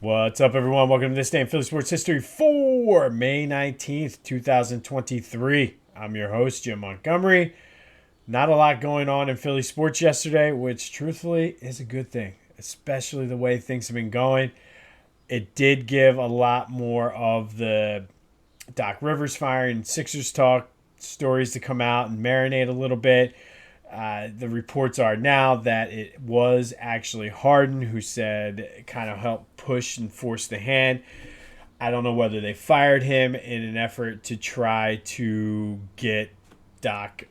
What's up, everyone? Welcome to This Day in Philly Sports History for May 19th, 2023. I'm your host, Jim Montgomery. Not a lot going on in Philly sports yesterday, which truthfully is a good thing, especially the way things have been going. It did give a lot more of the Doc Rivers firing Sixers talk stories to come out and marinate a little bit. The reports are now that it was actually Harden who said it kind of helped push and force the hand. I don't know whether they fired him in an effort to try to get Doc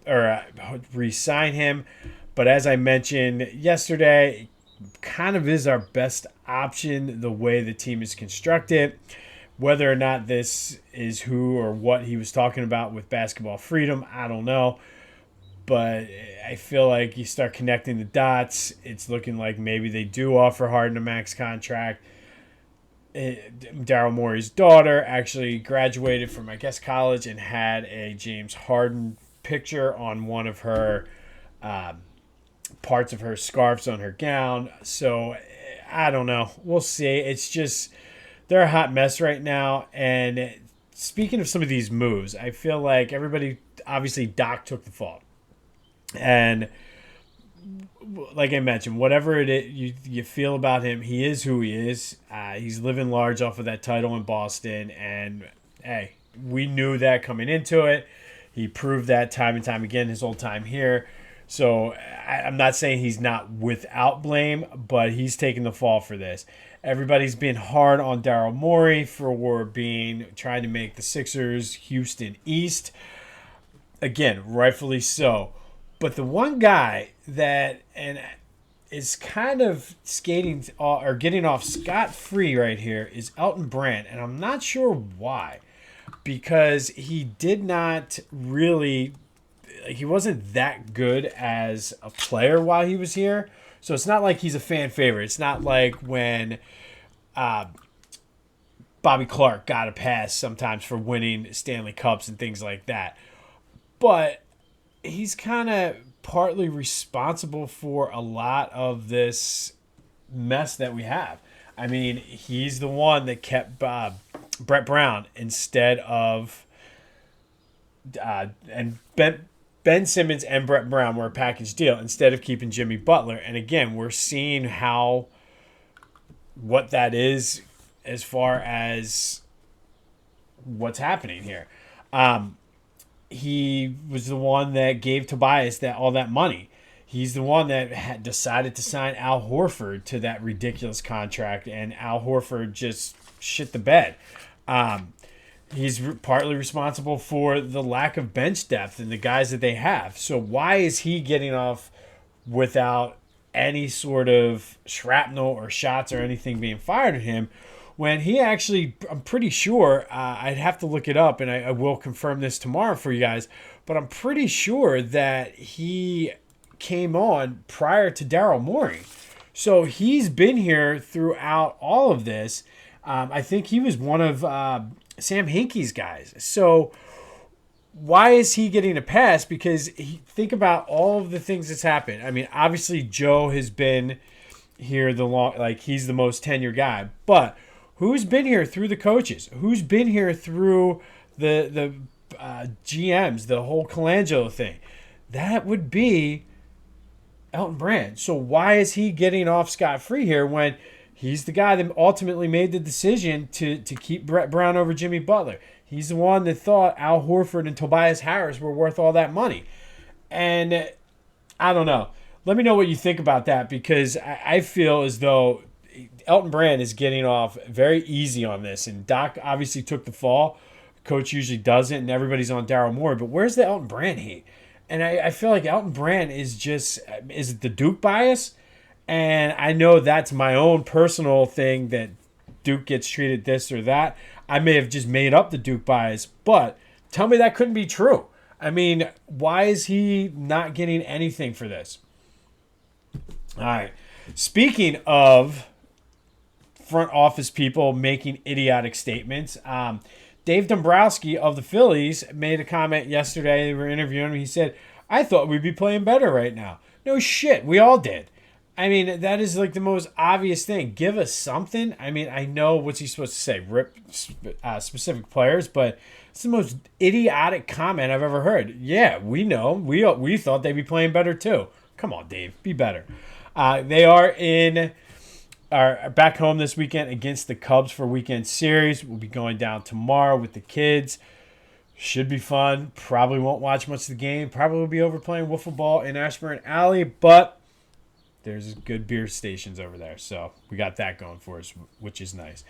or re-sign him. But as I mentioned yesterday, kind of is our best option the way the team is constructed. Whether or not this is who or what he was talking about with basketball freedom, I don't know. But I feel like you start connecting the dots. It's looking like maybe they do offer Harden a max contract. Daryl Morey's daughter actually graduated from, I guess, college and had a James Harden picture on one of her parts of her scarves on her gown. So I don't know. We'll see. It's just they're a hot mess right now. And speaking of some of these moves, I feel like everybody, obviously Doc took the fall. And like I mentioned, whatever it is you feel about him, he is who he is. He's living large off of that title in Boston. And, hey, we knew that coming into it. He proved that time and time again his whole time here. So I'm not saying he's not without blame, but he's taking the fall for this. Everybody's been hard on Daryl Morey for trying to make the Sixers Houston East. Again, rightfully so. But the one guy that is kind of skating or getting off scot-free right here is Elton Brand. And I'm not sure why. Because he did not really – he wasn't that good as a player while he was here. So it's not like he's a fan favorite. It's not like when Bobby Clark got a pass sometimes for winning Stanley Cups and things like that. But – he's kind of partly responsible for a lot of this mess that we have. I mean, he's the one that kept Brett Brown instead of and Ben Simmons and Brett Brown were a package deal instead of keeping Jimmy Butler. And again, we're seeing what that is as far as what's happening here. He was the one that gave Tobias all that money. He's the one that had decided to sign Al Horford to that ridiculous contract, and Al Horford just shit the bed. He's partly responsible for the lack of bench depth and the guys that they have. So why is he getting off without any sort of shrapnel or shots or anything being fired at him? When he actually, I'm pretty sure, I'd have to look it up, and I will confirm this tomorrow for you guys, but I'm pretty sure that he came on prior to Daryl Morey. So he's been here throughout all of this. I think he was one of Sam Hinkie's guys. So why is he getting a pass? Because think about all of the things that's happened. I mean, obviously Joe has been here he's the most tenured guy, but who's been here through the coaches? Who's been here through the GMs, the whole Colangelo thing? That would be Elton Brand. So why is he getting off scot-free here when he's the guy that ultimately made the decision to keep Brett Brown over Jimmy Butler? He's the one that thought Al Horford and Tobias Harris were worth all that money. And I don't know. Let me know what you think about that, because I feel as though Elton Brand is getting off very easy on this, and Doc obviously took the fall. Coach usually doesn't, and everybody's on Daryl Morey. But where's the Elton Brand hate? And I feel like Elton Brand is it the Duke bias? And I know that's my own personal thing that Duke gets treated this or that. I may have just made up the Duke bias, but tell me that couldn't be true. I mean, why is he not getting anything for this? All right. Speaking of front office people making idiotic statements, Dave Dombrowski of the Phillies made a comment yesterday. They were interviewing him. He said, I thought we'd be playing better right now. No shit. We all did. I mean, that is like the most obvious thing. Give us something. I mean, I know what's he supposed to say, rip specific players, but it's the most idiotic comment I've ever heard. Yeah, we know. We thought they'd be playing better too. Come on, Dave, be better. They are back home this weekend against the Cubs for weekend series. We'll be going down tomorrow with the kids. Should be fun. Probably won't watch much of the game. Probably will be over playing wiffle ball in Ashburn Alley, but there's good beer stations over there, so we got that going for us, which is nice.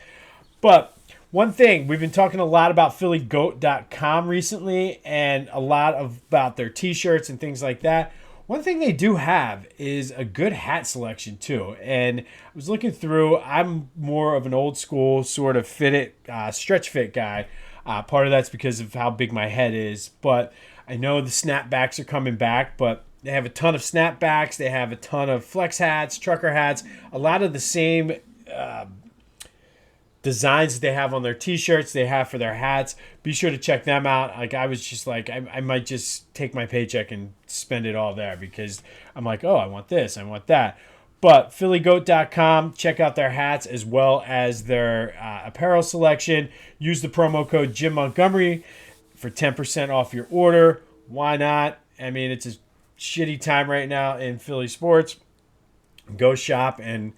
But one thing, we've been talking a lot about PhillyGoat.com recently and a lot about their T-shirts and things like that. One thing they do have is a good hat selection, too. And I was looking through, I'm more of an old school sort of stretch fit guy. Part of that's because of how big my head is, but I know the snapbacks are coming back, but they have a ton of snapbacks. They have a ton of flex hats, trucker hats, a lot of the same designs that they have on their T-shirts, they have for their hats. Be sure to check them out. Like, I was just like, I might just take my paycheck and spend it all there because I'm like, oh, I want this, I want that. But PhillyGoat.com, check out their hats as well as their apparel selection. Use the promo code Jim Montgomery for 10% off your order. Why not? I mean, it's a shitty time right now in Philly sports. Go shop and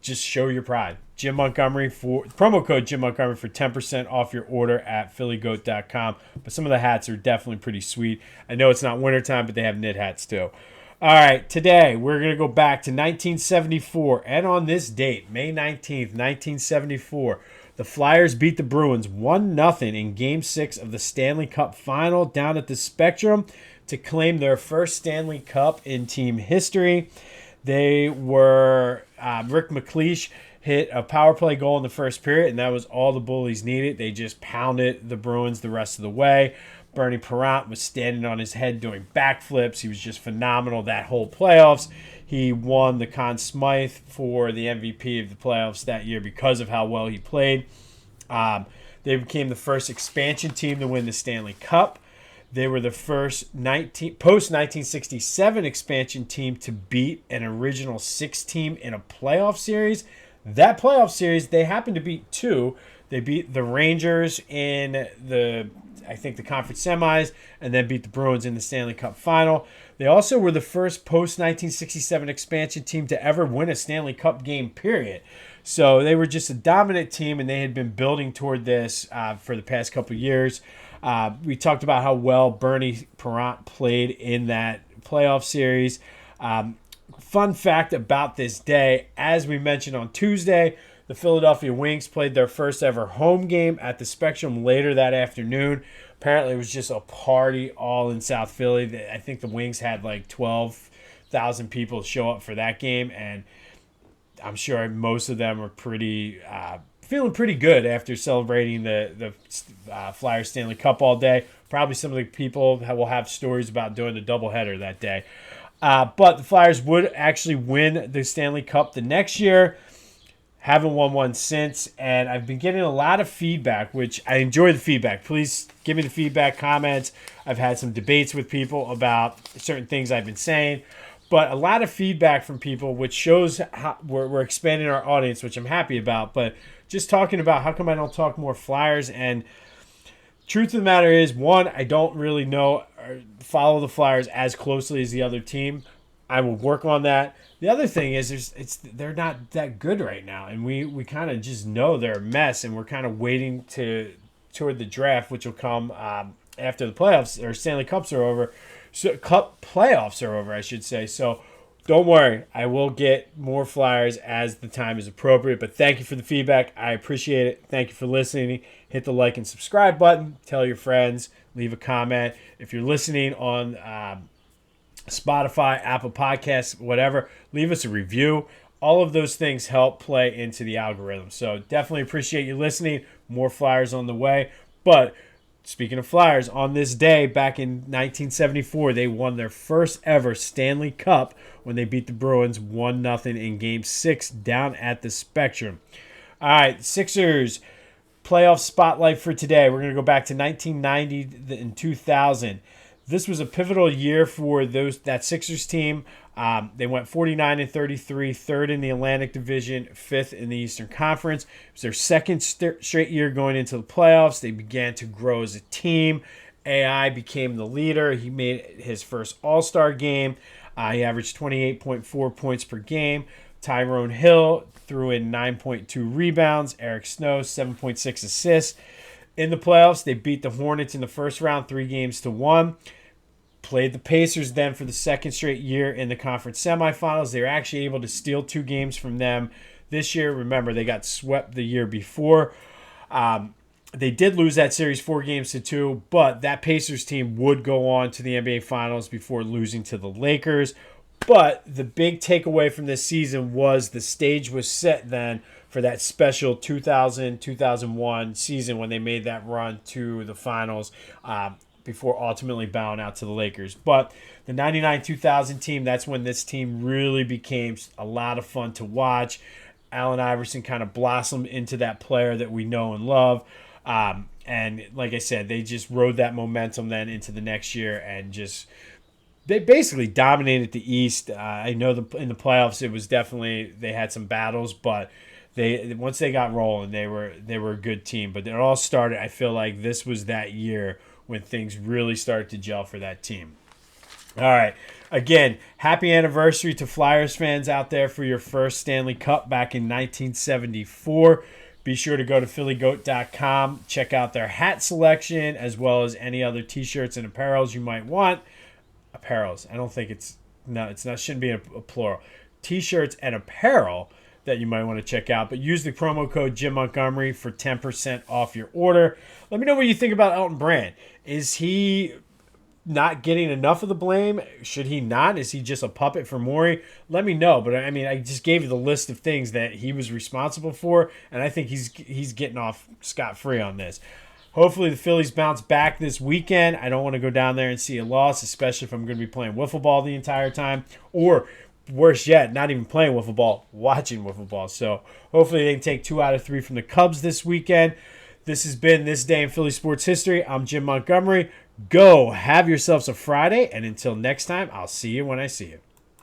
just show your pride. Jim Montgomery for promo code Jim Montgomery for 10% off your order at PhillyGoat.com. But some of the hats are definitely pretty sweet. I know it's not wintertime, but they have knit hats too. All right, today we're going to go back to 1974. And on this date, May 19th, 1974, the Flyers beat the Bruins 1-0 in Game 6 of the Stanley Cup Final down at the Spectrum to claim their first Stanley Cup in team history. They were Rick McLeish hit a power play goal in the first period, and that was all the Bullies needed. They just pounded the Bruins the rest of the way. Bernie Parent was standing on his head doing backflips. He was just phenomenal that whole playoffs. He won the Conn Smythe for the MVP of the playoffs that year because of how well he played. They became the first expansion team to win the Stanley Cup. They were the first post-1967 expansion team to beat an original 6 team in a playoff series. That playoff series, they happened to beat 2. They beat the Rangers in the conference semis and then beat the Bruins in the Stanley Cup Final. They also were the first post-1967 expansion team to ever win a Stanley Cup game, period. So they were just a dominant team, and they had been building toward this for the past couple years. We talked about how well Bernie Parent played in that playoff series. Fun fact about this day, as we mentioned on Tuesday, the Philadelphia Wings played their first ever home game at the Spectrum later that afternoon. Apparently, it was just a party all in South Philly. I think the Wings had like 12,000 people show up for that game, and I'm sure most of them were feeling pretty good after celebrating the Flyers Stanley Cup all day. Probably some of the people will have stories about doing the doubleheader that day. But the Flyers would actually win the Stanley Cup the next year. Haven't won one since, and I've been getting a lot of feedback, which I enjoy the feedback. Please give me the feedback, comments. I've had some debates with people about certain things I've been saying, but a lot of feedback from people, which shows how we're expanding our audience, which I'm happy about. But just talking about how come I don't talk more Flyers, and truth of the matter is, one, I don't really know or follow the Flyers as closely as the other team. I will work on that. The other thing is they're not that good right now, and we kind of just know they're a mess, and we're kind of waiting toward the draft, which will come after the playoffs or Stanley Cups are over. So Cup playoffs are over, I should say. So don't worry, I will get more Flyers as the time is appropriate. But thank you for the feedback. I appreciate it. Thank you for listening. Hit the like and subscribe button. Tell your friends. Leave a comment. If you're listening on Spotify, Apple Podcasts, whatever, leave us a review. All of those things help play into the algorithm. So definitely appreciate you listening. More Flyers on the way. But speaking of Flyers, on this day back in 1974, they won their first ever Stanley Cup when they beat the Bruins 1-0 in Game 6 down at the Spectrum. All right, Sixers playoff spotlight for today. We're going to go back to 1990 and 2000. This was a pivotal year for that Sixers team. They went 49-33, third in the Atlantic Division, fifth in the Eastern Conference. It was their second straight year going into the playoffs. They began to grow as a team. AI became the leader. He made his first All-Star game. He averaged 28.4 points per game. Tyrone Hill threw in 9.2 rebounds. Eric Snow, 7.6 assists. In the playoffs, they beat the Hornets in the first round, 3-1. Played the Pacers then for the second straight year in the conference semifinals. They were actually able to steal 2 games from them this year. Remember, they got swept the year before. They did lose that series 4-2, but that Pacers team would go on to the NBA Finals before losing to the Lakers. But the big takeaway from this season was the stage was set then for that special 2000-2001 season when they made that run to the finals before ultimately bowing out to the Lakers. But the 99-2000 team, that's when this team really became a lot of fun to watch. Allen Iverson kind of blossomed into that player that we know and love. And like I said, they just rode that momentum then into the next year and just they basically dominated the East. I know in the playoffs it was definitely they had some battles, but once they got rolling, they were a good team. But it all started. I feel like this was that year when things really started to gel for that team. All right. Again, happy anniversary to Flyers fans out there for your first Stanley Cup back in 1974. Be sure to go to phillygoat.com, check out their hat selection as well as any other t-shirts and apparels you might want. Apparels. I don't think it's not shouldn't be a plural. T-shirts and apparel that you might want to check out. But use the promo code Jim Montgomery for 10% off your order. Let me know what you think about Elton Brand. Is he not getting enough of the blame? Should he not? Is he just a puppet for Morey? Let me know. But I mean, I just gave you the list of things that he was responsible for, and I think he's getting off scot-free on this. Hopefully the Phillies bounce back this weekend. I don't want to go down there and see a loss, especially if I'm going to be playing wiffle ball the entire time. Or, worse yet, not even playing wiffle ball, watching wiffle ball. So hopefully they can take 2 out of 3 from the Cubs this weekend. This has been This Day in Philly Sports History. I'm Jim Montgomery. Go have yourselves a Friday, and until next time, I'll see you when I see you.